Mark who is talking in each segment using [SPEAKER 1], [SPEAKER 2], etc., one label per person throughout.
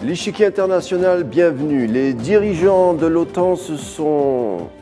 [SPEAKER 1] L'échiquier international, bienvenue. Les dirigeants de l'OTAN,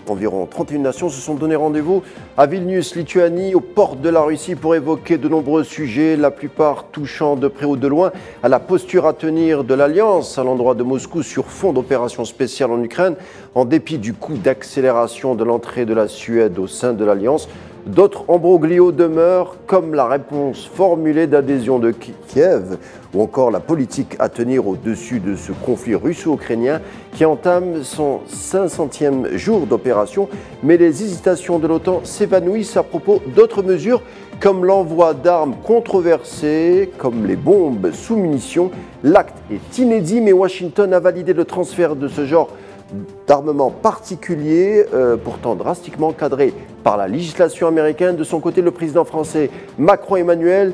[SPEAKER 1] environ 31 nations, se sont donné rendez-vous à Vilnius, Lituanie, aux portes de la Russie pour évoquer de nombreux sujets, la plupart touchant de près ou de loin à la posture à tenir de l'Alliance à l'endroit de Moscou sur fond d'opération spéciale en Ukraine, en dépit du coup d'accélération de l'entrée de la Suède au sein de l'Alliance. D'autres imbroglios demeurent, comme la réponse formulée d'adhésion de Kiev, ou encore la politique à tenir au-dessus de ce conflit russo-ukrainien qui entame son 500e jour d'opération. Mais les hésitations de l'OTAN s'évanouissent à propos d'autres mesures, comme l'envoi d'armes controversées, comme les bombes sous munitions. L'acte est inédit, mais Washington a validé le transfert de ce genre d'armement particulier, pourtant drastiquement cadré par la législation américaine. De son côté, le président français Macron Emmanuel,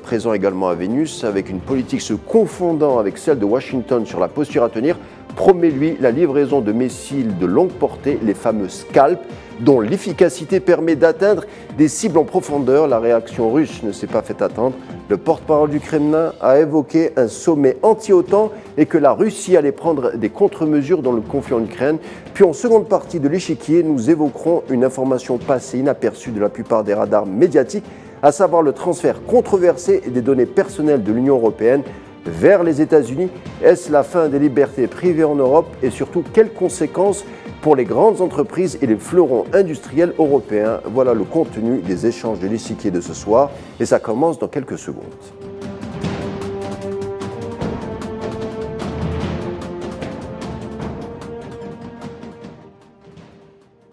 [SPEAKER 1] présent également à Vilnius, avec une politique se confondant avec celle de Washington sur la posture à tenir, promet lui la livraison de missiles de longue portée, les fameux Scalp, dont l'efficacité permet d'atteindre des cibles en profondeur. La réaction russe ne s'est pas fait attendre. Le porte-parole du Kremlin a évoqué un sommet anti-OTAN et que la Russie allait prendre des contre-mesures dans le conflit en Ukraine. Puis en seconde partie de l'échiquier, nous évoquerons une information passée inaperçue de la plupart des radars médiatiques, à savoir le transfert controversé des données personnelles de l'Union européenne vers les États-Unis. Est-ce la fin des libertés privées en Europe et surtout quelles conséquences pour les grandes entreprises et les fleurons industriels européens? Voilà le contenu des échanges de l'échiquier de ce soir et ça commence dans quelques secondes.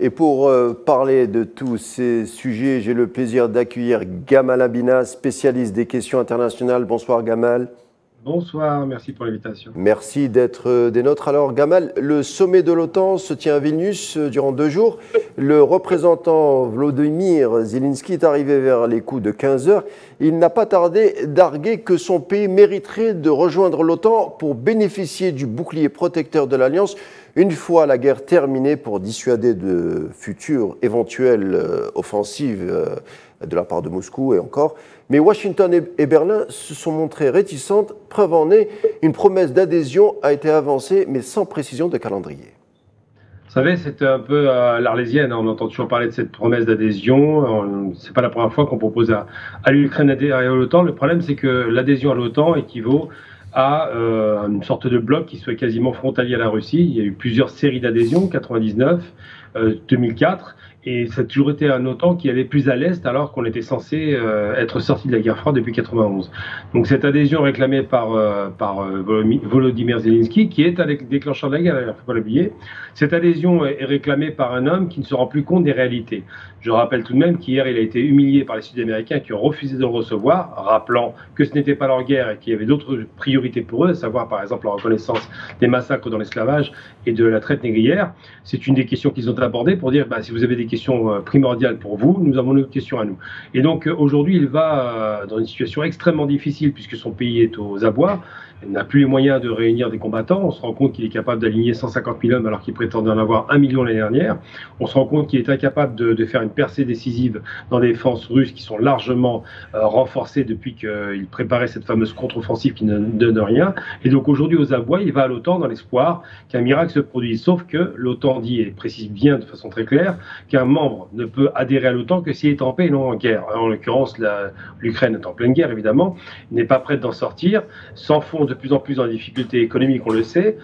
[SPEAKER 1] Et pour parler de tous ces sujets, j'ai le plaisir d'accueillir Gamal Abina, spécialiste des questions internationales. Bonsoir Gamal.
[SPEAKER 2] Bonsoir, merci pour l'invitation.
[SPEAKER 1] Merci d'être des nôtres. Alors Gamal, le sommet de l'OTAN se tient à Vilnius durant 2 jours. Le représentant Volodymyr Zelensky est arrivé vers les coups de 15 heures. Il n'a pas tardé d'arguer que son pays mériterait de rejoindre l'OTAN pour bénéficier du bouclier protecteur de l'Alliance une fois la guerre terminée, pour dissuader de futures éventuelles offensives de la part de Moscou et encore. Mais Washington et Berlin se sont montrés réticentes. Preuve en est, une promesse d'adhésion a été avancée, mais sans précision de calendrier.
[SPEAKER 2] Vous savez, c'est un peu l'arlésienne. On entend toujours parler de cette promesse d'adhésion. C'est pas la première fois qu'on propose à l'Ukraine d'adhérer à l'OTAN. Le problème, c'est que l'adhésion à l'OTAN équivaut à une sorte de bloc qui soit quasiment frontalier à la Russie. Il y a eu plusieurs séries d'adhésions, 99, 2004. Et ça a toujours été un OTAN qui allait plus à l'Est alors qu'on était censé être sorti de la guerre froide depuis 91. Donc cette adhésion réclamée par Volodymyr Zelensky, qui est avec déclencheur de la guerre, il ne faut pas l'oublier, cette adhésion est réclamée par un homme qui ne se rend plus compte des réalités. Je rappelle tout de même qu'hier, il a été humilié par les Sud-Américains qui ont refusé de le recevoir, rappelant que ce n'était pas leur guerre et qu'il y avait d'autres priorités pour eux, à savoir par exemple la reconnaissance des massacres dans l'esclavage et de la traite négrière. C'est une des questions qu'ils ont abordées pour dire si vous avez des questions primordiales pour vous, nous avons nos questions à nous. Et donc aujourd'hui, il va dans une situation extrêmement difficile puisque son pays est aux abois. Il n'a plus les moyens de réunir des combattants. On se rend compte qu'il est capable d'aligner 150 000 hommes alors qu'il prétendait en avoir 1 million l'année dernière. On se rend compte qu'il est incapable de faire une percée décisive dans des défenses russes qui sont largement renforcées depuis qu'il préparait cette fameuse contre-offensive qui ne donne rien. Et donc aujourd'hui, aux abois, il va à l'OTAN dans l'espoir qu'un miracle se produise. Sauf que l'OTAN dit et précise bien de façon très claire qu'un membre ne peut adhérer à l'OTAN que s'il est en paix et non en guerre. En l'occurrence, l'Ukraine est en pleine guerre, évidemment, n'est pas prête d'en sortir, s'enfonce de plus en plus dans les difficultés économiques, on le sait,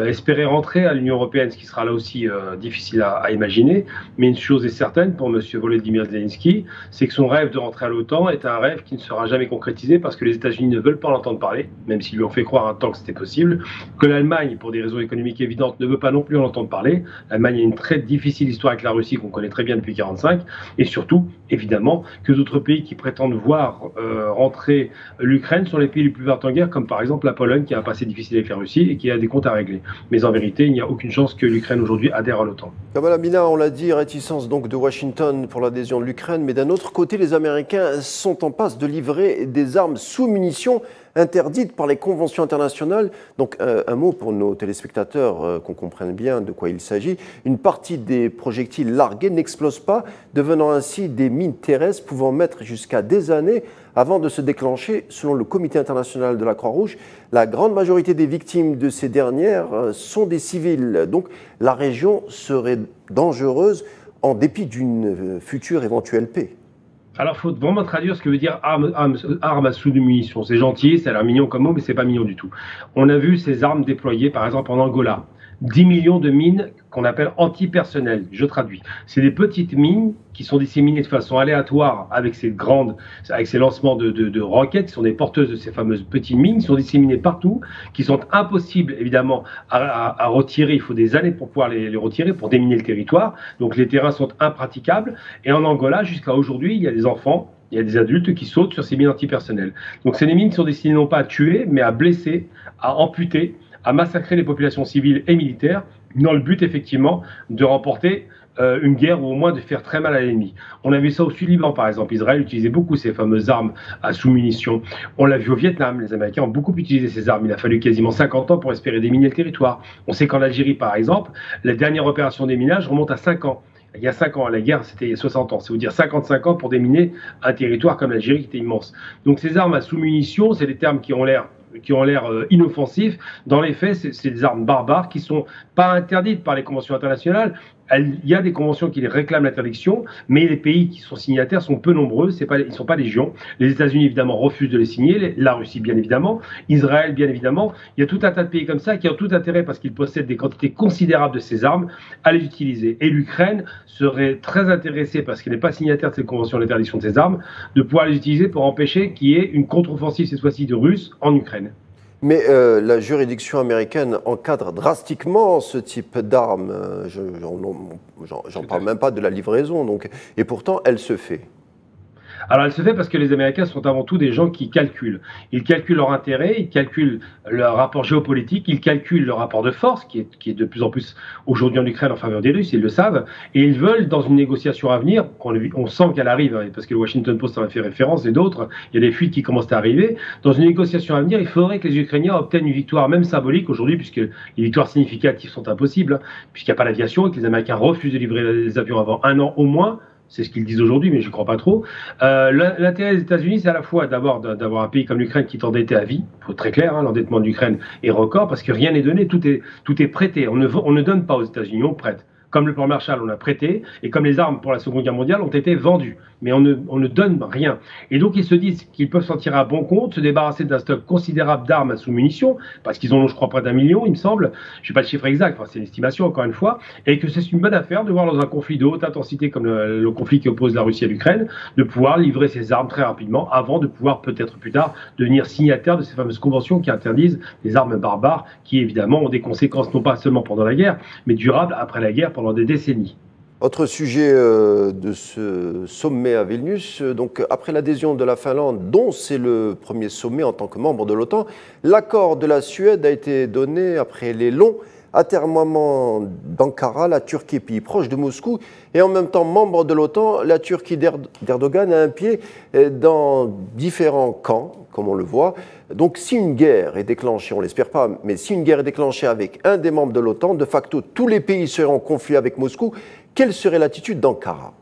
[SPEAKER 2] espérer rentrer à l'Union européenne, ce qui sera là aussi difficile à imaginer. Mais une chose est certaine pour M. Volodymyr Zelensky, c'est que son rêve de rentrer à l'OTAN est un rêve qui ne sera jamais concrétisé parce que les États-Unis ne veulent pas l'entendre parler, même s'ils lui ont fait croire un temps que c'était possible, que l'Allemagne, pour des raisons économiques évidentes, ne veut pas non plus en entendre parler. L'Allemagne a une très difficile histoire avec la Russie qu'on connaît très bien depuis 1945, et surtout, évidemment, que d'autres pays qui prétendent voir rentrer l'Ukraine sont les pays les plus verts en guerre, comme par exemple la Pologne qui a un passé difficile avec la Russie et qui a des comptes à régler. Mais en vérité, il n'y a aucune chance que l'Ukraine aujourd'hui adhère à l'OTAN.
[SPEAKER 1] Gamal Abina, on l'a dit, réticence donc de Washington pour l'adhésion de l'Ukraine, mais d'un autre côté, les Américains sont en passe de livrer des armes sous munitions interdite par les conventions internationales. Donc un mot pour nos téléspectateurs, qu'on comprenne bien de quoi il s'agit. Une partie des projectiles largués n'explose pas, devenant ainsi des mines terrestres pouvant mettre jusqu'à des années avant de se déclencher. Selon le Comité international de la Croix-Rouge, la grande majorité des victimes de ces dernières sont des civils. Donc la région serait dangereuse en dépit d'une future éventuelle paix.
[SPEAKER 2] Alors, il faut vraiment traduire ce que veut dire arme à sous-munitions. C'est gentil, ça a l'air mignon comme mot, mais c'est pas mignon du tout. On a vu ces armes déployées, par exemple, en Angola. 10 millions de mines qu'on appelle antipersonnelles. Je traduis. C'est des petites mines qui sont disséminées de façon aléatoire avec ces lancements de roquettes, qui sont des porteuses de ces fameuses petites mines, qui sont disséminées partout, qui sont impossibles, évidemment, à retirer. Il faut des années pour pouvoir les retirer, pour déminer le territoire. Donc, les terrains sont impraticables. Et en Angola, jusqu'à aujourd'hui, il y a des enfants, il y a des adultes qui sautent sur ces mines antipersonnelles. Donc, c'est des mines qui sont destinées non pas à tuer, mais à blesser, à amputer, à massacrer les populations civiles et militaires, dans le but, effectivement, de remporter une guerre ou au moins de faire très mal à l'ennemi. On a vu ça au Sud-Liban, par exemple. Israël utilisait beaucoup ces fameuses armes à sous-munitions. On l'a vu au Vietnam. Les Américains ont beaucoup utilisé ces armes. Il a fallu quasiment 50 ans pour espérer déminer le territoire. On sait qu'en Algérie, par exemple, la dernière opération déminage remonte à 5 ans. Il y a 5 ans, la guerre, c'était il y a 60 ans. C'est vous dire 55 ans pour déminer un territoire comme l'Algérie qui était immense. Donc ces armes à sous-munitions, c'est des termes qui ont l'air inoffensifs. Dans les faits, c'est des armes barbares qui ne sont pas interdites par les conventions internationales. Il y a des conventions qui les réclament l'interdiction, mais les pays qui sont signataires sont peu nombreux, ils ne sont pas légion. Les États-Unis, évidemment, refusent de les signer, la Russie, bien évidemment, Israël, bien évidemment. Il y a tout un tas de pays comme ça qui ont tout intérêt, parce qu'ils possèdent des quantités considérables de ces armes, à les utiliser. Et l'Ukraine serait très intéressée, parce qu'elle n'est pas signataire de cette convention d'interdiction de ces armes, de pouvoir les utiliser pour empêcher qu'il y ait une contre-offensive, cette fois-ci de Russes, en Ukraine.
[SPEAKER 1] Mais la juridiction américaine encadre drastiquement ce type d'armes. J'en parle même pas de la livraison. Donc, et pourtant, elle se fait.
[SPEAKER 2] Alors, elle se fait parce que les Américains sont avant tout des gens qui calculent. Ils calculent leur intérêt, ils calculent leur rapport géopolitique, ils calculent le rapport de force, qui est de plus en plus aujourd'hui en Ukraine en faveur des Russes, ils le savent, et ils veulent, dans une négociation à venir, on sent qu'elle arrive, parce que le Washington Post en a fait référence, et d'autres, il y a des fuites qui commencent à arriver, dans une négociation à venir, il faudrait que les Ukrainiens obtiennent une victoire, même symbolique aujourd'hui, puisque les victoires significatives sont impossibles, puisqu'il n'y a pas d'aviation, et que les Américains refusent de livrer les avions avant 1 an au moins. C'est ce qu'ils disent aujourd'hui, mais je ne crois pas trop. L'intérêt des États-Unis, c'est à la fois d'avoir un pays comme l'Ukraine qui est endetté à vie. Il faut être très clair, hein, l'endettement de l'Ukraine est record parce que rien n'est donné, tout est prêté. On ne donne pas aux États-Unis, on prête. Comme le plan Marshall, on a prêté, et comme les armes pour la Seconde Guerre mondiale ont été vendues. Mais on ne donne rien. Et donc, ils se disent qu'ils peuvent s'en tirer à bon compte, se débarrasser d'un stock considérable d'armes à sous-munitions, parce qu'ils en ont, je crois, près d'1 million, il me semble. Je n'ai pas le chiffre exact, enfin, c'est l'estimation, encore une fois. Et que c'est une bonne affaire de voir dans un conflit de haute intensité, comme le conflit qui oppose la Russie à l'Ukraine, de pouvoir livrer ces armes très rapidement, avant de pouvoir, peut-être plus tard, devenir signataire de ces fameuses conventions qui interdisent les armes barbares, qui, évidemment, ont des conséquences, non pas seulement pendant la guerre, mais durables après la guerre, pendant des décennies.
[SPEAKER 1] Autre sujet de ce sommet à Vilnius, donc après l'adhésion de la Finlande, dont c'est le premier sommet en tant que membre de l'OTAN, l'accord de la Suède a été donné après les longs atermoiements d'Ankara. La Turquie, pays proche de Moscou, et en même temps membre de l'OTAN. La Turquie d'Erdogan a un pied dans différents camps, comme on le voit. Donc si une guerre est déclenchée, on ne l'espère pas, mais si une guerre est déclenchée avec un des membres de l'OTAN, de facto tous les pays seraient en conflit avec Moscou. Quelle serait l'attitude d'Ankara ?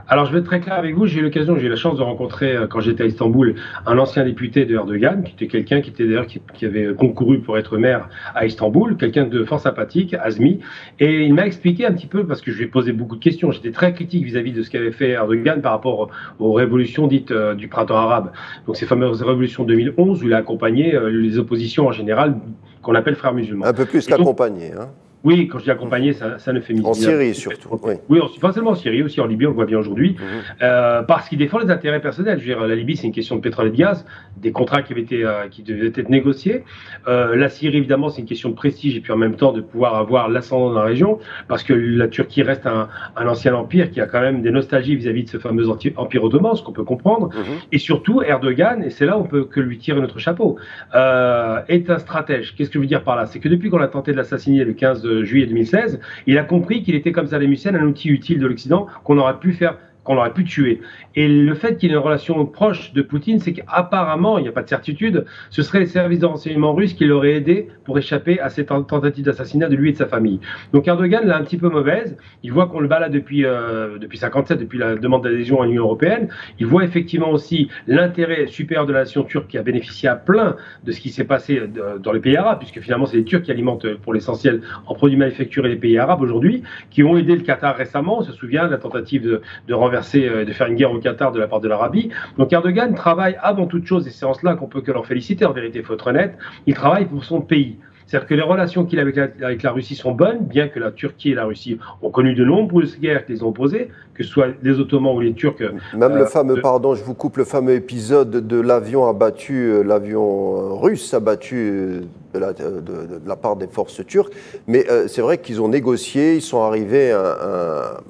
[SPEAKER 2] Alors, je vais être très clair avec vous. J'ai eu la chance de rencontrer, quand j'étais à Istanbul, un ancien député de Erdogan, qui était quelqu'un qui avait concouru pour être maire à Istanbul, quelqu'un de fort sympathique, Azmi. Et il m'a expliqué un petit peu, parce que je lui ai posé beaucoup de questions. J'étais très critique vis-à-vis de ce qu'avait fait Erdogan par rapport aux révolutions dites du printemps arabe. Donc, ces fameuses révolutions de 2011, où il a accompagné les oppositions en général, qu'on appelle frères musulmans.
[SPEAKER 1] Un peu plus qu'accompagné, hein.
[SPEAKER 2] Oui, quand je dis accompagné, ça ne fait
[SPEAKER 1] En Syrie surtout.
[SPEAKER 2] Oui, pas seulement en Syrie, aussi en Libye, on le voit bien aujourd'hui, parce qu'il défend les intérêts personnels. Je veux dire, la Libye, c'est une question de pétrole et de gaz, des contrats qui devaient être négociés. La Syrie, évidemment, c'est une question de prestige et puis en même temps de pouvoir avoir l'ascendant dans la région, parce que la Turquie reste un ancien empire qui a quand même des nostalgies vis-à-vis de ce fameux empire ottoman, ce qu'on peut comprendre. Et surtout, Erdogan, et c'est là où on peut que lui tirer notre chapeau, est un stratège. Qu'est-ce que je veux dire par là? C'est que depuis qu'on a tenté de l'assassiner le 15 juillet 2016, il a compris qu'il était comme Saddam Hussein un outil utile de l'Occident qu'on aurait pu faire qu'on aurait pu tuer. Et le fait qu'il y ait une relation proche de Poutine, c'est qu'apparemment, il n'y a pas de certitude, ce seraient les services de renseignement russes qui l'auraient aidé pour échapper à cette tentative d'assassinat de lui et de sa famille. Donc Erdogan l'a un petit peu mauvaise, il voit qu'on le bat là depuis 1957, depuis la demande d'adhésion à l'Union européenne, il voit effectivement aussi l'intérêt supérieur de la nation turque qui a bénéficié à plein de ce qui s'est passé dans les pays arabes, puisque finalement c'est les Turcs qui alimentent pour l'essentiel en produits manufacturés les pays arabes aujourd'hui, qui ont aidé le Qatar récemment, on se souvient de la tentative de renverser, de faire une guerre au Qatar de la part de l'Arabie. Donc Erdogan travaille avant toute chose, et c'est en cela qu'on peut que leur féliciter, en vérité, il faut être honnête, il travaille pour son pays. C'est-à-dire que les relations qu'il a avec la Russie sont bonnes, bien que la Turquie et la Russie ont connu de nombreuses guerres qui les ont opposées, que ce soit les Ottomans ou les Turcs.
[SPEAKER 1] Même le fameux, pardon, je vous coupe, le fameux épisode de l'avion abattu, l'avion russe abattu de la part des forces turques. Mais c'est vrai qu'ils ont négocié, ils sont arrivés à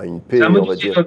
[SPEAKER 1] une paix, on va dire.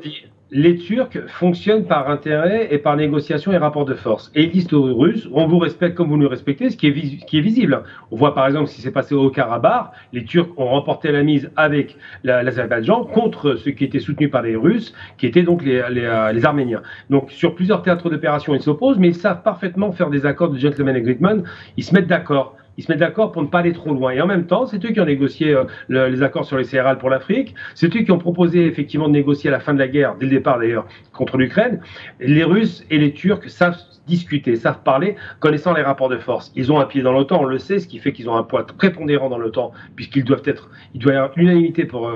[SPEAKER 2] Les Turcs fonctionnent par intérêt et par négociation et rapport de force. Et ils disent aux Russes, on vous respecte comme vous nous respectez, ce qui est visible. On voit par exemple ce qui s'est passé au Haut-Karabakh. Les Turcs ont remporté la mise avec l'Azerbaïdjan contre ceux qui étaient soutenus par les Russes, qui étaient donc les Arméniens. Donc sur plusieurs théâtres d'opération, ils s'opposent, mais ils savent parfaitement faire des accords de gentleman agreement. Ils se mettent d'accord. Ils se mettent d'accord pour ne pas aller trop loin. Et en même temps, c'est eux qui ont négocié les accords sur les céréales pour l'Afrique. C'est eux qui ont proposé effectivement de négocier à la fin de la guerre, dès le départ d'ailleurs, contre l'Ukraine. Les Russes et les Turcs savent discuter, savent parler, connaissant les rapports de force. Ils ont un pied dans l'OTAN, on le sait, ce qui fait qu'ils ont un poids prépondérant dans l'OTAN, puisqu'il doit y avoir l'unanimité pour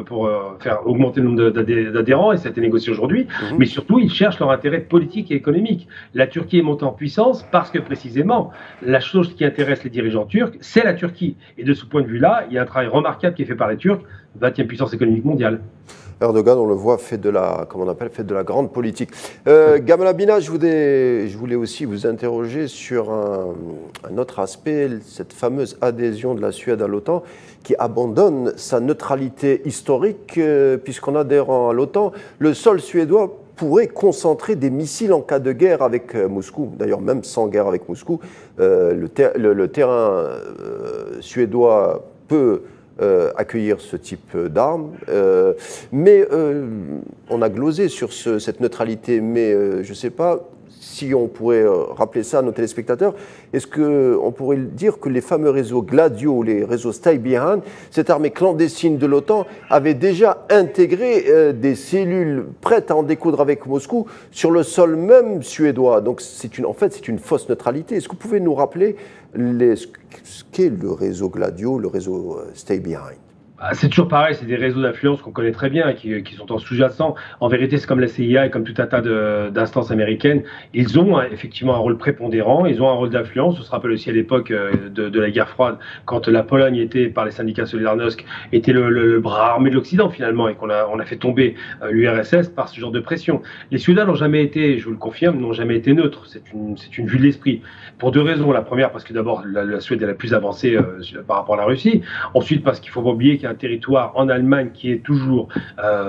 [SPEAKER 2] faire augmenter le nombre d'adhérents, et ça a été négocié aujourd'hui. Mais surtout, ils cherchent leur intérêt politique et économique. La Turquie est montée en puissance parce que précisément, la chose qui intéresse les dirigeants turcs, c'est la Turquie. Et de ce point de vue-là, il y a un travail remarquable qui est fait par les Turcs, 20e puissance économique mondiale.
[SPEAKER 1] Erdogan, on le voit, fait de la grande politique. Gamal Abina, je voulais aussi vous interroger sur un autre aspect, cette fameuse adhésion de la Suède à l'OTAN, qui abandonne sa neutralité historique, puisqu'en adhérant à l'OTAN, le sol suédois pourrait concentrer des missiles en cas de guerre avec Moscou. D'ailleurs, même sans guerre avec Moscou, le terrain suédois peut accueillir ce type d'armes. Mais on a glosé sur cette neutralité, mais je ne sais pas si on pourrait rappeler ça à nos téléspectateurs. Est-ce qu'on pourrait dire que les fameux réseaux Gladio, les réseaux Stay-Behind, cette armée clandestine de l'OTAN, avait déjà intégré des cellules prêtes à en découdre avec Moscou sur le sol même suédois. Donc en fait, c'est une fausse neutralité. Est-ce que vous pouvez nous rappeler ce qu'est le réseau Gladio, le réseau Stay-Behind?
[SPEAKER 2] C'est toujours pareil, c'est des réseaux d'influence qu'on connaît très bien, qui sont en sous-jacent. En vérité, c'est comme la CIA et comme tout un tas d'instances américaines. Ils ont effectivement un rôle prépondérant, ils ont un rôle d'influence. On se rappelle aussi à l'époque de la guerre froide, quand la Pologne était, par les syndicats Solidarnosc, était le bras armé de l'Occident finalement, et qu'on a fait tomber l'URSS par ce genre de pression. Les Suédois n'ont jamais été, je vous le confirme, n'ont jamais été neutres. C'est une vue de l'esprit. Pour deux raisons. La première, parce que d'abord, la Suède est la plus avancée par rapport à la Russie. Ensuite, parce qu'il ne faut pas oublier qu'il y a un territoire en Allemagne qui est toujours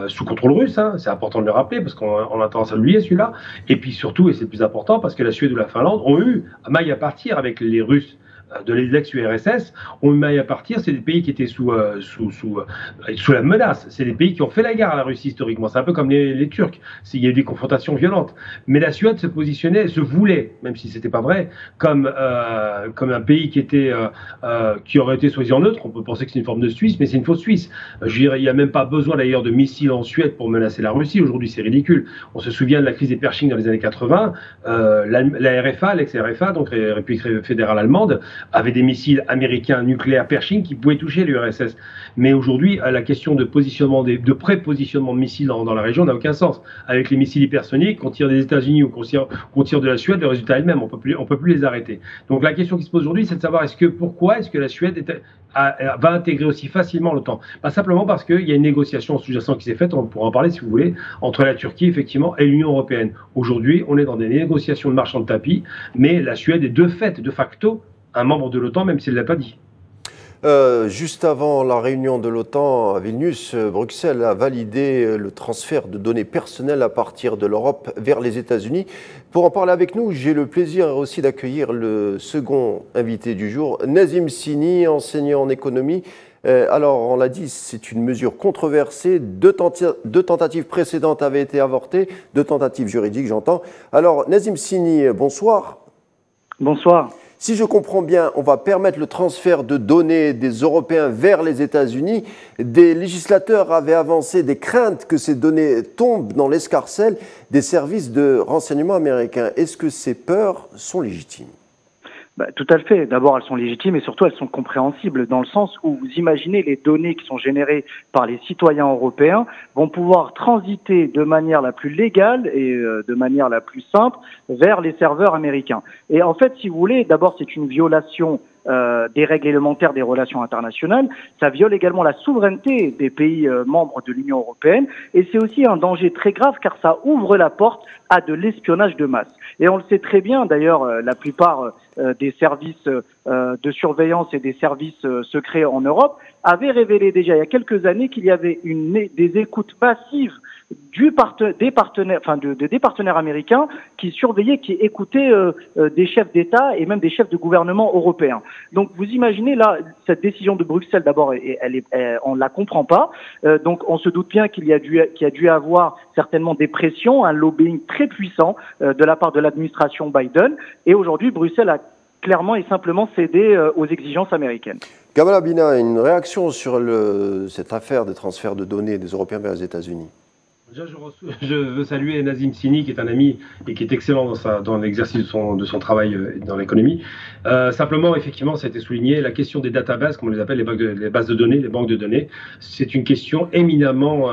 [SPEAKER 2] sous contrôle russe, hein, c'est important de le rappeler parce qu'on a tendance à l'oublier celui-là, et puis surtout, et c'est le plus important, parce que la Suède ou la Finlande ont eu maille à partir avec les Russes de l'ex-URSS, ont eu maille à partir, c'est des pays qui étaient sous la menace, c'est des pays qui ont fait la guerre à la Russie historiquement, c'est un peu comme les Turcs, il y a eu des confrontations violentes, mais la Suède se positionnait, se voulait, même si c'était pas vrai, comme un pays qui aurait été soi-disant neutre. On peut penser que c'est une forme de Suisse, mais c'est une fausse Suisse. Je veux dire, il n'y a même pas besoin d'ailleurs de missiles en Suède pour menacer la Russie, aujourd'hui c'est ridicule. On se souvient de la crise des Pershing dans les années 80, la RFA, l'ex-RFA, donc la République fédérale allemande, avait des missiles américains nucléaires Pershing qui pouvaient toucher l'URSS. Mais aujourd'hui, la question de positionnement, de pré-positionnement de missiles dans la région n'a aucun sens. Avec les missiles hypersoniques, qu'on tire des États-Unis ou qu'on tire de la Suède, le résultat est le même, on peut plus les arrêter. Donc la question qui se pose aujourd'hui, c'est de savoir pourquoi est-ce que la Suède va intégrer aussi facilement l'OTAN. Simplement parce qu'il y a une négociation sous-jacente qui s'est faite, on pourra en parler si vous voulez, entre la Turquie effectivement et l'Union européenne. Aujourd'hui, on est dans des négociations de marchand de tapis, mais la Suède est de fait, de facto, un membre de l'OTAN, même s'il ne l'a pas dit.
[SPEAKER 1] Juste avant la réunion de l'OTAN à Vilnius, Bruxelles a validé le transfert de données personnelles à partir de l'Europe vers les États-Unis. Pour en parler avec nous, j'ai le plaisir aussi d'accueillir le second invité du jour, Nazim Sini, enseignant en économie Alors, on l'a dit, c'est une mesure controversée. Deux tentatives précédentes avaient été avortées, deux tentatives juridiques, j'entends. Alors, Nazim Sini, bonsoir.
[SPEAKER 3] Bonsoir.
[SPEAKER 1] Si je comprends bien, on va permettre le transfert de données des Européens vers les États-Unis. Des législateurs avaient avancé des craintes que ces données tombent dans l'escarcelle des services de renseignement américains. Est-ce que ces peurs sont légitimes ?
[SPEAKER 3] Tout à fait. D'abord, elles sont légitimes et surtout, elles sont compréhensibles dans le sens où vous imaginez les données qui sont générées par les citoyens européens vont pouvoir transiter de manière la plus légale et de manière la plus simple vers les serveurs américains. Et en fait, si vous voulez, d'abord, c'est une violation des règles élémentaires des relations internationales. Ça viole également la souveraineté des pays membres de l'Union européenne et c'est aussi un danger très grave car ça ouvre la porte à de l'espionnage de masse. Et on le sait très bien, d'ailleurs, la plupart des services de surveillance et des services secrets en Europe avaient révélé déjà il y a quelques années qu'il y avait des écoutes massives des partenaires américains qui surveillaient, qui écoutaient des chefs d'État et même des chefs de gouvernement européens. Donc vous imaginez là, cette décision de Bruxelles, d'abord, on ne la comprend pas. Donc on se doute bien qu'il y a dû avoir certainement des pressions, un lobbying très puissant de la part de l'administration Biden. Et aujourd'hui, Bruxelles a clairement et simplement cédé aux exigences américaines.
[SPEAKER 1] Gamal Abina, une réaction sur cette affaire de transfert de données des Européens vers les États-Unis?
[SPEAKER 2] Déjà, je veux saluer Nazim Sini, qui est un ami et qui est excellent dans l'exercice de son travail dans l'économie. Simplement, effectivement, ça a été souligné, la question des databases, comme on les appelle, les bases de données, les banques de données, c'est une question éminemment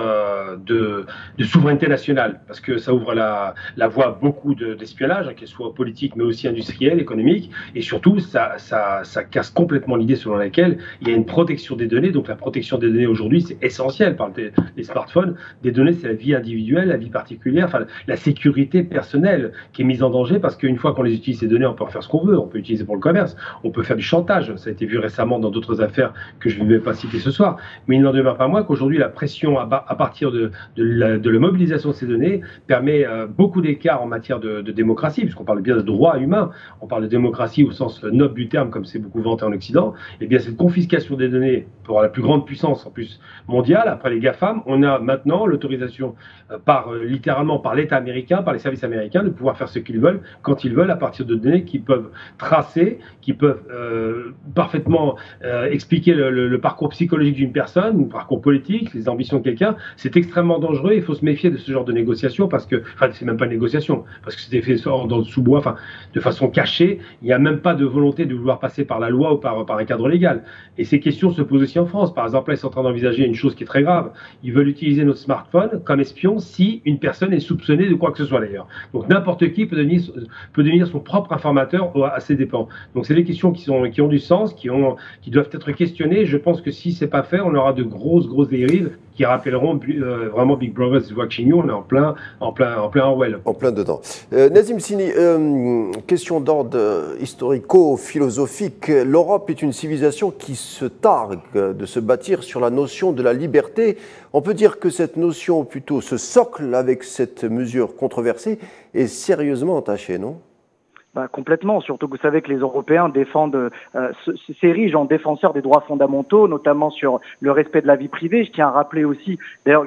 [SPEAKER 2] de souveraineté nationale, parce que ça ouvre la voie à beaucoup d'espionnage, qu'elle soit politique, mais aussi industriel, économique, et surtout, ça casse complètement l'idée selon laquelle il y a une protection des données. Donc la protection des données aujourd'hui, c'est essentiel par les smartphones. Des données, c'est la vie individuelle, la vie particulière, enfin la sécurité personnelle qui est mise en danger, parce qu'une fois qu'on les utilise, ces données, on peut en faire ce qu'on veut. On peut utiliser pour le commerce, on peut faire du chantage. Ça a été vu récemment dans d'autres affaires que je ne vais pas citer ce soir. Mais il n'en demeure pas moins qu'aujourd'hui, la pression à partir de la mobilisation de ces données permet beaucoup d'écarts en matière de démocratie, puisqu'on parle bien de droits humains, on parle de démocratie au sens noble du terme, comme c'est beaucoup vanté en Occident. Et bien cette confiscation des données pour la plus grande puissance en plus mondiale, après les GAFAM, on a maintenant l'autorisation littéralement par l'État américain, par les services américains, de pouvoir faire ce qu'ils veulent, quand ils veulent, à partir de données qu'ils peuvent tracer, qui peuvent parfaitement expliquer le parcours psychologique d'une personne, le parcours politique, les ambitions de quelqu'un. C'est extrêmement dangereux. Il faut se méfier de ce genre de négociation parce que, enfin, c'est même pas une négociation, parce que c'était fait dans le sous-bois, enfin, de façon cachée. Il n'y a même pas de volonté de vouloir passer par la loi ou par un cadre légal. Et ces questions se posent aussi en France. Par exemple, là, ils sont en train d'envisager une chose qui est très grave. Ils veulent utiliser notre smartphone comme espion si une personne est soupçonnée de quoi que ce soit d'ailleurs. Donc n'importe qui peut devenir son propre informateur à ses dépens. Donc c'est des questions qui ont du sens, qui doivent être questionnées. Je pense que si c'est pas fait, on aura de grosses dérives qui rappelleront vraiment Big Brother is watching you. On est en plein Orwell.
[SPEAKER 1] En plein dedans. Nazim Sini, question d'ordre historico-philosophique. L'Europe est une civilisation qui se targue de se bâtir sur la notion de la liberté. On peut dire que cette notion, plutôt ce socle avec cette mesure controversée, est sérieusement entachée, non ?
[SPEAKER 3] Complètement, surtout que vous savez que les Européens s'érigent en défenseurs des droits fondamentaux, notamment sur le respect de la vie privée. Je tiens à rappeler aussi, d'ailleurs,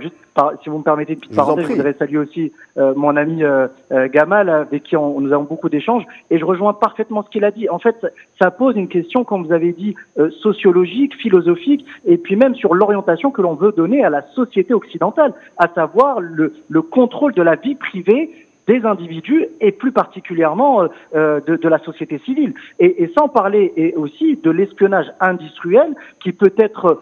[SPEAKER 3] si vous me permettez une petite parenthèse, je voudrais saluer aussi mon ami Gamal, avec qui nous avons beaucoup d'échanges, et je rejoins parfaitement ce qu'il a dit. En fait, ça pose une question, comme vous avez dit, sociologique, philosophique, et puis même sur l'orientation que l'on veut donner à la société occidentale, à savoir le contrôle de la vie privée des individus et plus particulièrement de la société civile. Et sans parler aussi de l'espionnage industriel qui peut être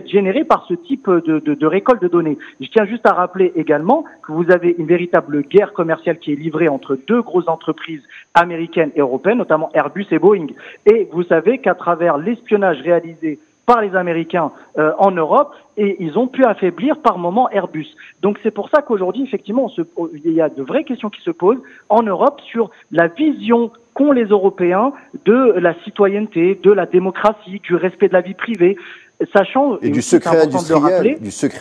[SPEAKER 3] généré par ce type de récolte de données. Je tiens juste à rappeler également que vous avez une véritable guerre commerciale qui est livrée entre deux grosses entreprises américaines et européennes, notamment Airbus et Boeing. Et vous savez qu'à travers l'espionnage réalisé par les Américains en Europe, et ils ont pu affaiblir par moment Airbus. Donc c'est pour ça qu'aujourd'hui, effectivement, il y a de vraies questions qui se posent en Europe sur la vision qu'ont les Européens de la citoyenneté, de la démocratie, du respect de la vie privée, sachant...
[SPEAKER 1] Et du secret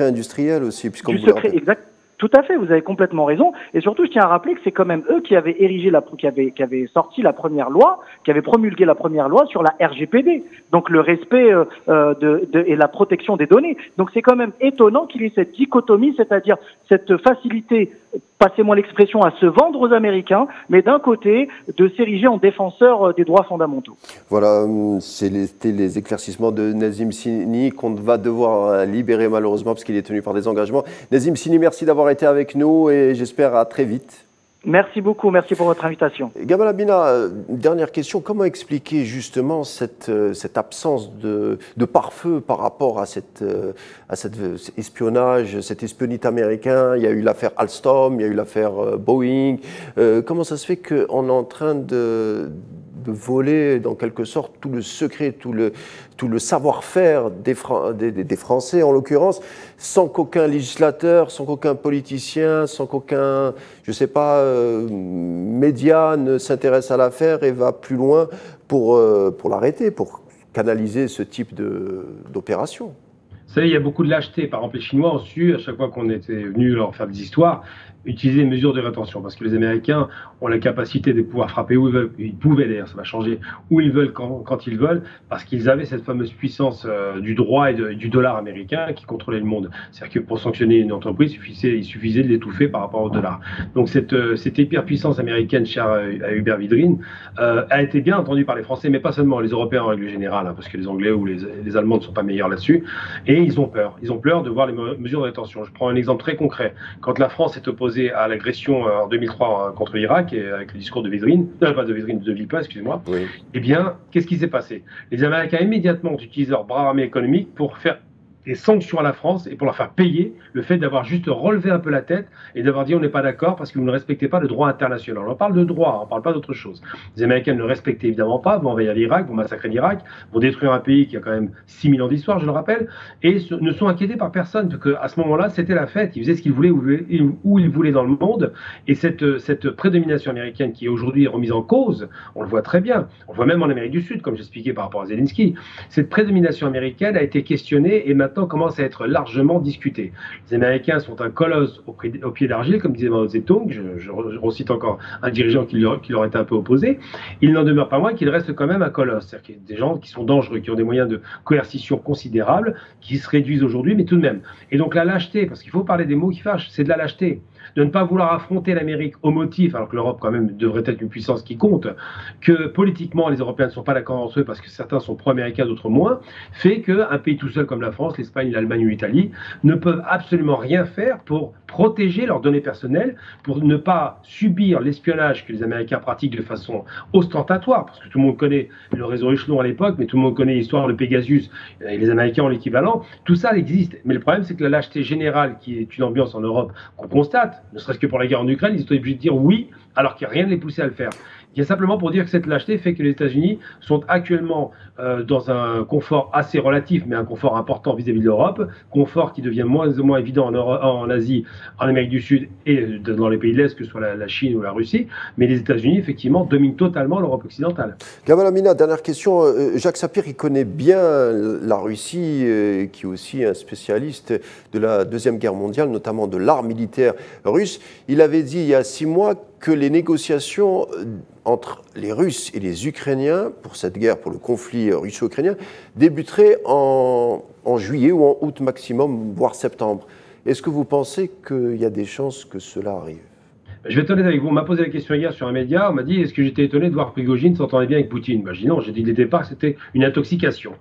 [SPEAKER 1] industriel aussi, puisqu'on vous le rappelle.
[SPEAKER 3] Tout à fait, vous avez complètement raison. Et surtout, je tiens à rappeler que c'est quand même eux qui avaient érigé qui avaient sorti la première loi, qui avaient promulgué la première loi sur la RGPD. Donc le respect et la protection des données. Donc c'est quand même étonnant qu'il y ait cette dichotomie, c'est-à-dire cette facilité, passez-moi l'expression, à se vendre aux Américains, mais d'un côté, de s'ériger en défenseur des droits fondamentaux.
[SPEAKER 1] Voilà, c'était les éclaircissements de Nazim Sini qu'on va devoir libérer malheureusement parce qu'il est tenu par des engagements. Nazim Sini, merci d'avoir été avec nous et j'espère à très vite.
[SPEAKER 3] Merci beaucoup, merci pour votre invitation.
[SPEAKER 1] Gamal Amina, dernière question, comment expliquer justement cette absence de pare-feu par rapport à cet espionnage, cet espionnage américain? Il y a eu l'affaire Alstom, il y a eu l'affaire Boeing. Comment ça se fait qu'on est en train de voler, dans quelque sorte, tout le secret, tout le savoir-faire des Français, en l'occurrence, sans qu'aucun législateur, sans qu'aucun politicien, sans qu'aucun, je ne sais pas, média ne s'intéresse à l'affaire et va plus loin pour l'arrêter, pour canaliser ce type d'opération?
[SPEAKER 2] Vous savez, il y a beaucoup de lâcheté. Par exemple, les Chinois ont su, à chaque fois qu'on était venu leur faire des histoires, utiliser une mesure de rétention. Parce que les Américains ont la capacité de pouvoir frapper où ils veulent. Ils pouvaient d'ailleurs, ça va changer, où ils veulent, quand ils veulent, parce qu'ils avaient cette fameuse puissance du droit et du dollar américain qui contrôlait le monde. C'est-à-dire que pour sanctionner une entreprise, il suffisait de l'étouffer par rapport au dollar. Donc cette hyperpuissance américaine chère à Hubert Védrine a été bien entendue par les Français, mais pas seulement, les Européens en règle générale, parce que les Anglais ou les Allemands ne sont pas meilleurs là-dessus. Et ils ont peur. Ils ont peur de voir les mesures de rétention. Je prends un exemple très concret. Quand la France est opposée à l'agression en 2003 contre l'Irak, et avec le discours de Védrine, pas de Védrine, de Villepin, excusez-moi, oui. Eh bien, qu'est-ce qui s'est passé? Les Américains immédiatement ont utilisé leur bras armé économique pour faire des sanctions à la France et pour leur faire payer le fait d'avoir juste relevé un peu la tête et d'avoir dit on n'est pas d'accord parce que vous ne respectez pas le droit international. On parle de droit, on ne parle pas d'autre chose. Les Américains ne le respectaient évidemment pas, vont envahir l'Irak, vont massacrer l'Irak, vont détruire un pays qui a quand même 6000 ans d'histoire, je le rappelle, et ne sont inquiétés par personne, parce qu'à ce moment-là, c'était la fête. Ils faisaient ce qu'ils voulaient, où ils voulaient dans le monde, et cette prédomination américaine qui est aujourd'hui remise en cause, on le voit très bien, on le voit même en Amérique du Sud, comme j'expliquais par rapport à Zelensky, cette prédomination américaine a été questionnée et maintenant commence à être largement discutée. Les Américains sont un colosse au pied d'argile, comme disait Mao Zedong, je recite encore un dirigeant qui leur était un peu opposé. Il n'en demeure pas moins qu'il reste quand même un colosse, c'est-à-dire qu'il y a des gens qui sont dangereux, qui ont des moyens de coercition considérables, qui se réduisent aujourd'hui, mais tout de même. Et donc la lâcheté, parce qu'il faut parler des mots qui fâchent, c'est de la lâcheté. De ne pas vouloir affronter l'Amérique au motif, alors que l'Europe quand même devrait être une puissance qui compte, que politiquement les Européens ne sont pas d'accord entre eux parce que certains sont pro-américains, d'autres moins, fait qu'un pays tout seul comme la France, l'Espagne, l'Allemagne ou l'Italie ne peuvent absolument rien faire pour protéger leurs données personnelles, pour ne pas subir l'espionnage que les Américains pratiquent de façon ostentatoire, parce que tout le monde connaît le réseau Échelon à l'époque, mais tout le monde connaît l'histoire de Pegasus, et les Américains ont l'équivalent. Tout ça existe, mais le problème c'est que la lâcheté générale, qui est une ambiance en Europe qu'on constate, ne serait-ce que pour la guerre en Ukraine, ils sont obligés de dire oui, alors qu'il n'y a rien de les pousser à le faire. Il y a simplement pour dire que cette lâcheté fait que les États-Unis sont actuellement dans un confort assez relatif, mais un confort important vis-à-vis de l'Europe, confort qui devient moins et moins évident en Asie, en Amérique du Sud et dans les pays de l'Est, que ce soit la Chine ou la Russie, mais les États-Unis, effectivement, dominent totalement l'Europe occidentale.
[SPEAKER 1] Gamal Amina, dernière question. Jacques Sapir, il connaît bien la Russie, qui est aussi un spécialiste de la Deuxième Guerre mondiale, notamment de l'art militaire russe. Il avait dit il y a 6 mois que les négociations entre les Russes et les Ukrainiens pour cette guerre, pour le conflit russo-ukrainien, débuteraient en juillet ou en août maximum, voire septembre. Est-ce que vous pensez qu'il y a des chances que cela arrive?
[SPEAKER 2] Je vais être honnête avec vous, on m'a posé la question hier sur un média, on m'a dit est-ce que j'étais étonné de voir Prigojine s'entendait bien avec Poutine? Je dis non, j'ai dit dès le départ que c'était une intoxication.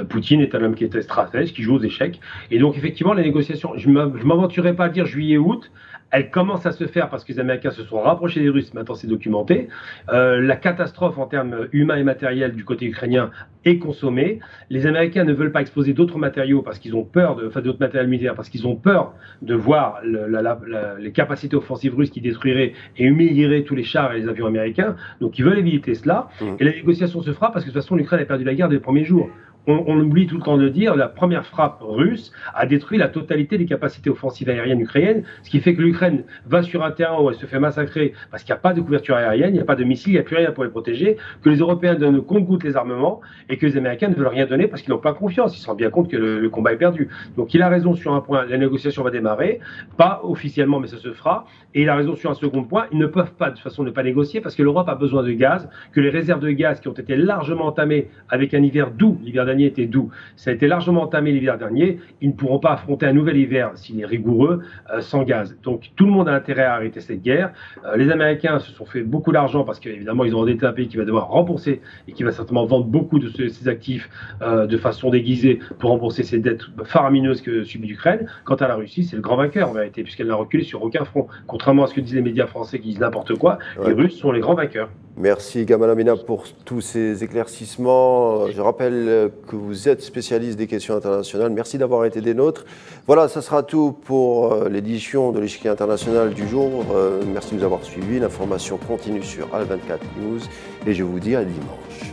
[SPEAKER 2] Poutine est un homme qui était stratège, qui joue aux échecs, et donc effectivement les négociations, je ne m'aventurerai pas à dire juillet-août, elles commencent à se faire parce que les Américains se sont rapprochés des Russes, maintenant c'est documenté. La catastrophe en termes humains et matériels du côté ukrainien est consommée. Les Américains ne veulent pas exposer d'autres matériaux parce qu'ils ont peur, d'autres matériels militaires, parce qu'ils ont peur de voir les capacités offensives russes qui détruiraient et humilieraient tous les chars et les avions américains. Donc ils veulent éviter cela. Et la négociation se fera parce que de toute façon l'Ukraine a perdu la guerre dès le premier jour. on oublie tout le temps de dire, la première frappe russe a détruit la totalité des capacités offensives aériennes ukrainiennes, ce qui fait que l'Ukraine va sur un terrain où elle se fait massacrer parce qu'il n'y a pas de couverture aérienne, il n'y a pas de missiles, il n'y a plus rien pour les protéger, que les Européens donnent compte-gouttes les armements et que les Américains ne veulent rien donner parce qu'ils n'ont pas confiance, ils se rendent bien compte que le combat est perdu. Donc il a raison sur un point, la négociation va démarrer, pas officiellement mais ça se fera, et il a raison sur un second point, ils ne peuvent pas de toute façon ne pas négocier parce que l'Europe a besoin de gaz, que les réserves de gaz qui ont été largement entamées avec un hiver doux, l'hiver dernier était doux, ça a été largement entamé l'hiver dernier, ils ne pourront pas affronter un nouvel hiver s'il est rigoureux sans gaz. Donc tout le monde a intérêt à arrêter cette guerre. Les Américains se sont fait beaucoup d'argent parce qu'évidemment ils ont endetté un pays qui va devoir rembourser et qui va certainement vendre beaucoup de ses actifs de façon déguisée pour rembourser ses dettes faramineuses que subit l'Ukraine. Quant à la Russie, c'est le grand vainqueur en vérité puisqu'elle n'a reculé sur aucun front. Contrairement à ce que disent les médias français qui disent n'importe quoi, les Russes sont les grands vainqueurs.
[SPEAKER 1] Merci Gamal Amina pour tous ces éclaircissements. Je rappelle que vous êtes spécialiste des questions internationales. Merci d'avoir été des nôtres. Voilà, ça sera tout pour l'édition de l'échiquier international du jour. Merci de nous avoir suivis. L'information continue sur Al24 News et je vous dis à dimanche.